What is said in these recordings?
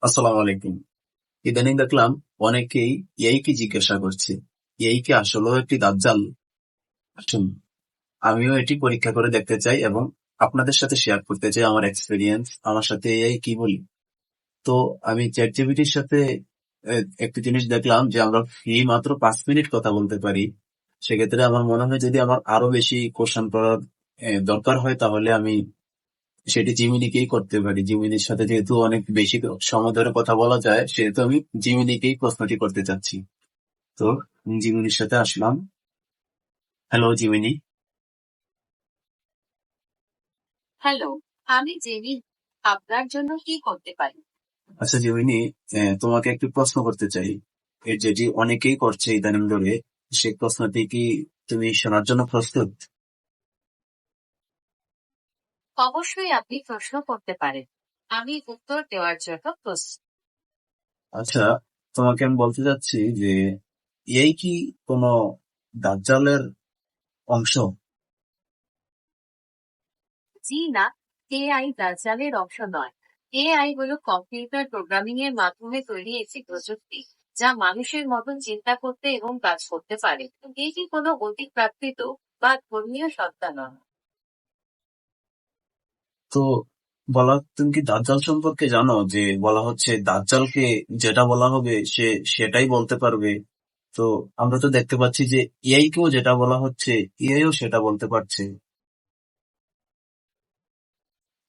আসসালামু আলাইকুম। ইদানিং দেখলাম অনেকেই এই কি জিজ্ঞাসা করছে, এই কি আসলেও একটি দাজ্জাল? আসুন, আমিও এটি পরীক্ষা করে দেখতে চাই এবং আপনাদের সাথে শেয়ার করতে চাই আমার এক্সপেরিয়েন্স, আমার সাথে এই কি বলি। তো আমি চ্যাট জিপিটির সাথে একটি জিনিস দেখলাম যে আমরা ফ্রি মাত্র 5 মিনিট কথা বলতে পারি। সেক্ষেত্রে আমার মনে হয় যদি আমার আরো বেশি কোশ্চেন করার দরকার হয় তাহলে আমি সেটি জিমিনিকেই করতে পারি। জিমিনির সাথে যেহেতু অনেক বেশি সময় ধরে কথা বলা যায়, সেহেতু আমি জিমিনিকেই প্রশ্নটি করতে চাচ্ছি। তো জিমিনির সাথে আসলাম। Hello Gemini. হ্যালো, আমি জেমি। আপনার জন্য কি করতে পারি? আচ্ছা জিমিনি, তোমাকে একটি প্রশ্ন করতে চাই। এর যেটি অনেকেই করছে ইদানিং ধরে, সেই প্রশ্নটি কি তুমি শোনার জন্য প্রস্তুত? অবশ্যই আপনি প্রশ্ন করতে পারেন। আমি উত্তর দেওয়ার জন্য প্রস্তুত। আচ্ছা, তোমাকে আমি বলতে চাচ্ছি যে এই কি কোনো দাজ্জালের অংশ? জি না, এআই দাজ্জালের অংশ নয়। এআই হলো কম্পিউটার প্রোগ্রামিং এর মাধ্যমে তৈরি একটি প্রযুক্তি, যা মানুষের মতন চিন্তা করতে এবং কাজ করতে পারে। এটি কোনো অতিপ্রাকৃত বা ধর্মীয় সত্তা নয়। তো তুমি কি দাজ্জাল সম্পর্কে জানো যে বলা হচ্ছে দাজ্জালকে যেটা বলা হবে সে সেটাই বলতে পারবে? তো আমরা তো দেখতে পাচ্ছি যে এআই কেও যেটা বলা হচ্ছে এআইও সেটা বলতে পারছে।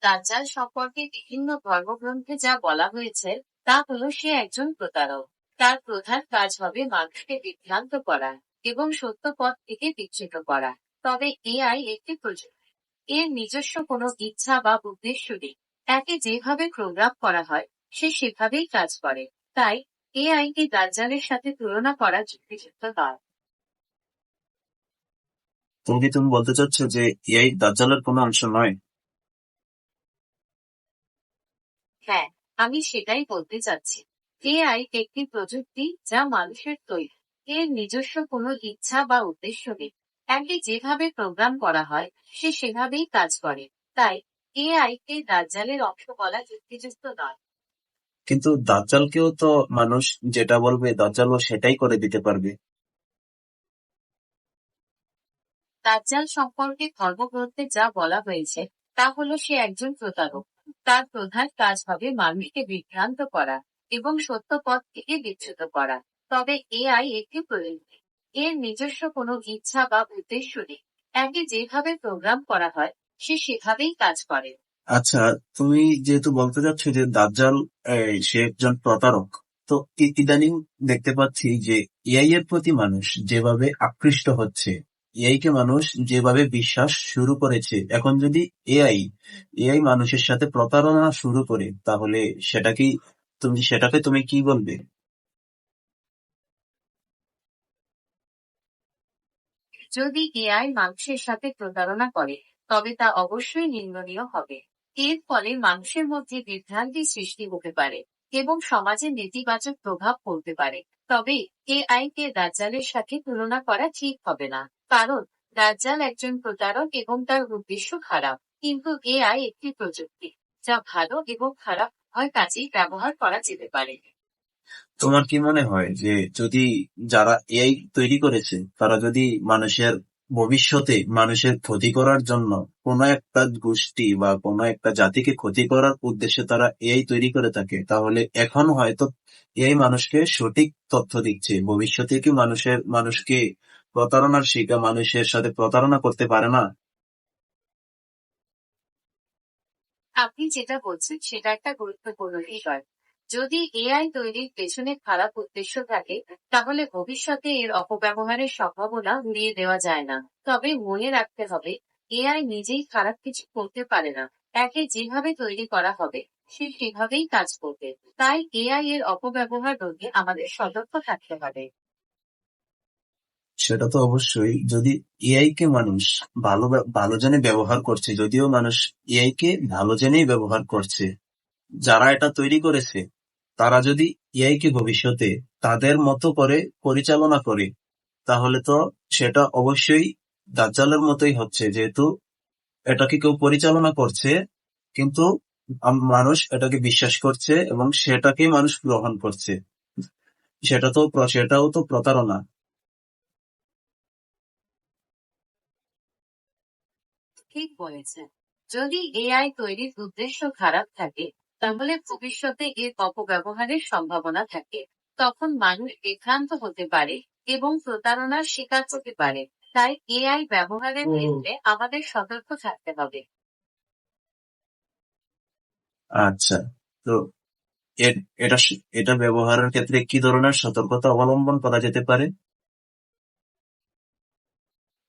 দাজ্জাল সম্পর্কে বিভিন্ন ধর্মগ্রন্থে যা বলা হয়েছে তা হলো সে একজন প্রতারক। তার প্রধান কাজ হবে মানুষকে বিভ্রান্ত করা এবং সত্য পথ থেকে বিচ্যুত করা। তবে এআই একটি প্রযুক্তি। এর নিজস্ব কোনো ইচ্ছা বা উদ্দেশ্য নেই। একে যেভাবে প্রোগ্রাম করা হয় সে সেভাবেই কাজ করে। তাই এআই কে দাজ্জালের সাথে তুলনা করা যুক্তিযুক্ত নয়। তুমি বলতে চাচ্ছ যে এআই দাজ্জালের কোনো অংশ নয়? হ্যাঁ, আমি সেটাই বলতে চাচ্ছি। এআই একটি প্রযুক্তি যা মানুষের তৈরি। এর নিজস্ব কোনো ইচ্ছা বা উদ্দেশ্য নেই। একে যেভাবে প্রোগ্রাম করা হয় সে সেভাবেই কাজ করে। তাই এআই কে দাজ্জালের অংশ বলা যুক্তিযুক্ত নয়। কিন্তু দাজ্জালকেও তো মানুষ যেটা বলবে দাজ্জালও সেটাই করে দিতে পারবে। দাজ্জাল সম্পর্কে ধর্মগ্রন্থে যা বলা হয়েছে তা হলো সে একজন প্রতারক। তার প্রধান কাজ হবে মানুষকে বিভ্রান্ত করা এবং সত্য পথ থেকে বিচ্যুত করা। তবে এআই একটি প্রযুক্তি। এর নিজস্ব কোনো ইচ্ছা বা উদ্দেশ্য নেই। একে যেভাবে প্রোগ্রাম করা হয় সে সেভাবেই কাজ করে। আচ্ছা, তুমি যেহেতু বলতে চাচ্ছ যে দাজ্জাল সে একজন প্রতারক, তো ইদানিং দেখতে পাচ্ছি যে এআই এর প্রতি মানুষ যেভাবে আকৃষ্ট হচ্ছে, এআই কে মানুষ যেভাবে বিশ্বাস শুরু করেছে, এখন যদি এআই এআই মানুষের সাথে প্রতারণা শুরু করে তাহলে সেটা কি সেটাকে তুমি কি বলবে? যদি এআই মানুষের সাথে প্রতারণা করে তবে তা অবশ্যই নিন্দনীয় হবে। এর ফলে মানুষের মধ্যে বিভ্রান্তি সৃষ্টি হতে পারে এবং সমাজে নেতিবাচক প্রভাব পড়তে পারে। তবে এআই কে দাজ্জালের সাথে তুলনা করা ঠিক হবে না। কারণ দাজ্জাল একজন প্রতারক এবং তার উদ্দেশ্য খারাপ। কিন্তু এআই একটি প্রযুক্তি যা ভালো এবং খারাপ উভয় কাজেই ব্যবহার করা যেতে পারে। তোমার কি মনে হয় যে যদি যারা এআই তৈরি করেছে তারা যদি মানুষের ভবিষ্যতে মানুষের ক্ষতি করার জন্য কোনো একটা গোষ্ঠী বা কোনো একটা জাতিকে ক্ষতি করার উদ্দেশ্যে তারা এআই তৈরি করে থাকে, তাহলে এখন হয়তো এআই মানুষকে সঠিক তথ্য দিচ্ছে, ভবিষ্যতে কি মানুষকে প্রতারণার শিকার মানুষের সাথে প্রতারণা করতে পারে না? আপনি যেটা বলছেন সেটা একটা গুরুত্বপূর্ণ বিষয়। যদি এআই তৈরির পেছনে খারাপ উদ্দেশ্য থাকে তাহলে ভবিষ্যতে এর অপব্যবহারের সম্ভাবনা উড়িয়ে দেওয়া যায় না। তবে মনে রাখতে হবে এআই নিজেই খারাপ কিছু করতে পারে না। একে যেভাবে তৈরি করা হবে সে সেভাবেই কাজ করবে। তাই এআই এর অপব্যবহার রোধে আমাদের সতর্ক থাকতে হবে। সেটা তো অবশ্যই। যদি এআই কে মানুষ ভালো জেনে ব্যবহার করছে, যদিও মানুষ এআই কে ভালো জেনেই ব্যবহার করছে, যারা এটা তৈরি করেছে তারা যদি এআই কে ভবিষ্যতে তাদের মতো করে পরিচালনা করে তাহলে তো সেটা অবশ্যই দাজ্জালের মতোই হচ্ছে, যেহেতু এটাকে কেউ পরিচালনা করছে কিন্তু মানুষ এটাকে বিশ্বাস করছে এবং সেটাকেই মানুষ গ্রহণ করছে। সেটাও তো প্রতারণা। ঠিক বলেছেন। যদি এআই তৈরির উদ্দেশ্য খারাপ থাকে, তাহলে ভবিষ্যতে এর অপব্যবহারের সম্ভাবনা থাকে। তখন মানুষ বিভ্রান্ত হতে পারে এবং প্রতারণার শিকার হতে পারে। তাই এআই ব্যবহারের ক্ষেত্রে আমাদের সতর্ক থাকতে হবে। আচ্ছা, তো এটা ব্যবহারের ক্ষেত্রে কি ধরনের সতর্কতা অবলম্বন করা যেতে পারে?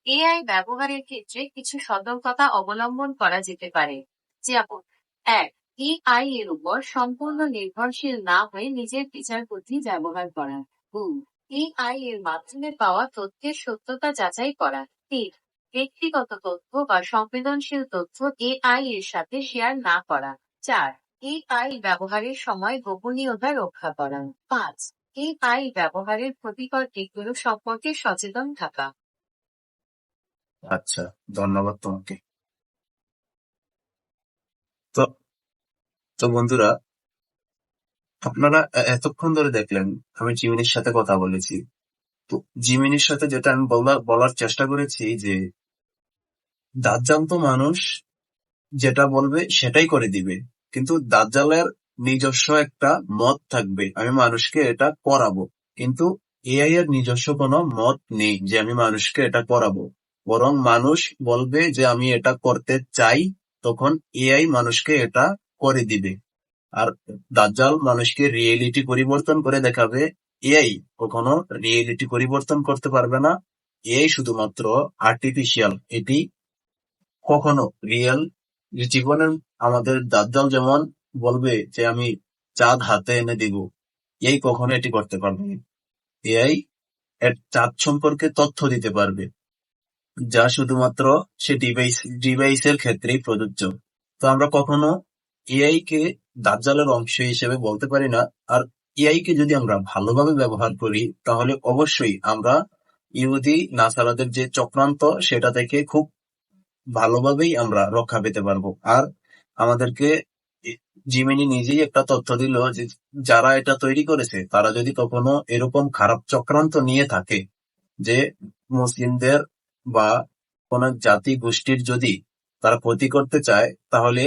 এআই ব্যবহারের ক্ষেত্রে কিছু সতর্কতা অবলম্বন করা যেতে পারে। যেমন, ১. এআই এর উপর সম্পূর্ণ নির্ভরশীল না হয়ে নিজের বিচার বুদ্ধি ব্যবহার করা। ২. এআই এর মাধ্যমে পাওয়া তথ্যের সত্যতা যাচাই করা। ৩. ব্যক্তিগত তথ্য বা সংবেদনশীল তথ্য এআই এর সাথে শেয়ার না করা। ৪. এআই ব্যবহারের সময় গোপনীয়তা রক্ষা করা। ৫. এআই ব্যবহারের ক্ষতিকর দিকগুলো সম্পর্কে সচেতন থাকা। আচ্ছা, ধন্যবাদ তোমাকে। তো তো বন্ধুরা, আপনারা এতক্ষণ ধরে দেখলেন আমি জিমিনির সাথে কথা বলেছি। তো জিমিনির সাথে যেটা আমি বলার চেষ্টা করেছি যে দাজ্জাল তো মানুষ যেটা বলবে সেটাই করে দিবে, কিন্তু দাজ্জালের নিজস্ব একটা মত থাকবে, আমি মানুষকে এটা করাবো। কিন্তু এআই এর নিজস্ব কোনো মত নেই যে আমি মানুষকে এটা করাবো, বরং মানুষ বলবে যে আমি এটা করতে চাই, তখন এআই মানুষকে এটা করে দিবে। আর দাজ্জাল মানুষকে রিয়েলিটি পরিবর্তন করে দেখাবে, এআই কখনো রিয়েলিটি পরিবর্তন করতে পারবে না। এআই শুধুমাত্র আর্টিফিশিয়াল, এটি কখনো রিয়েল জীবনের। আমাদের দাজ্জাল যেমন বলবে যে আমি চাঁদ হাতে এনে দিব, এআই কখনো এটি করতে পারবে না। এআই এর চাঁদ সম্পর্কে তথ্য দিতে পারবে, যা শুধুমাত্র সে ডিভাইসের ক্ষেত্রেই প্রযোজ্য। তো আমরা কখনো এআই কে দাজ্জালের অংশ হিসেবে বলতে পারি না। আর এআই কে যদি আমরা ভালোভাবে ব্যবহার করি, তাহলে অবশ্যই আমরা ইহুদি নাসারাদের যে চক্রান্ত সেটা থেকে খুব ভালোভাবেই আমরা রক্ষা পেতে পারবো। আর আমাদেরকে জিমিনি নিজেই একটা তথ্য দিল যে যারা এটা তৈরি করেছে তারা যদি কখনো এরকম খারাপ চক্রান্ত নিয়ে থাকে যে মুসলিমদের বা কোন জাতি গোষ্ঠীর যদি তারা ক্ষতি করতে চায়, তাহলে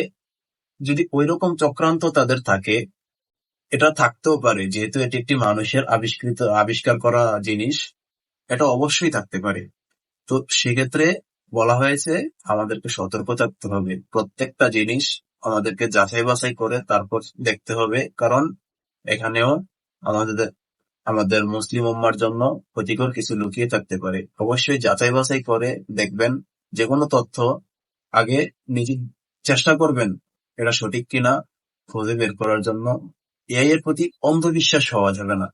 যদি ওইরকম চক্রান্ত তাদের থাকে, এটা থাকতেও পারে, যেহেতু এটি একটি মানুষের আবিষ্কার করা জিনিস, এটা অবশ্যই থাকতে পারে। তো সেক্ষেত্রে বলা হয়েছে আমাদেরকে সতর্ক থাকতে হবে, প্রত্যেকটা জিনিস আমাদেরকে যাচাই বাছাই করে তারপর দেখতে হবে, কারণ এখানেও আমাদের আমাদের মুসলিম উম্মার জন্য ক্ষতিকর কিছু লুকিয়ে থাকতে পারে। অবশ্যই যাচাই বাছাই করে দেখবেন, যে কোনো তথ্য আগে নিজে চেষ্টা করবেন এটা সঠিক কিনা খুঁজে বের করার জন্য। এআই এর প্রতি অন্ধবিশ্বাস হওয়া যাবে না।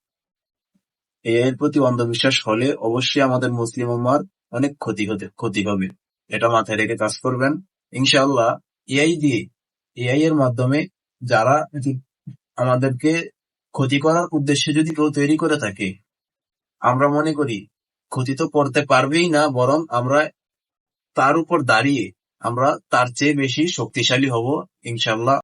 এআই এর প্রতি অন্ধবিশ্বাস হলে অবশ্যই আমাদের মুসলিম উম্মার অনেক ক্ষতি হবে। এটা মাথায় রেখে কাজ করবেন। ইনশাআল্লাহ এআই এর মাধ্যমে যারা আমাদেরকে ক্ষতি করার উদ্দেশ্যে যদি কেউ তৈরি করে থাকে, আমরা মনে করি ক্ষতি তো করতে পারবেই না, বরং আমরা তার উপর দাঁড়িয়ে আমরা তার চেয়ে বেশি শক্তিশালী হব ইনশাআল্লাহ।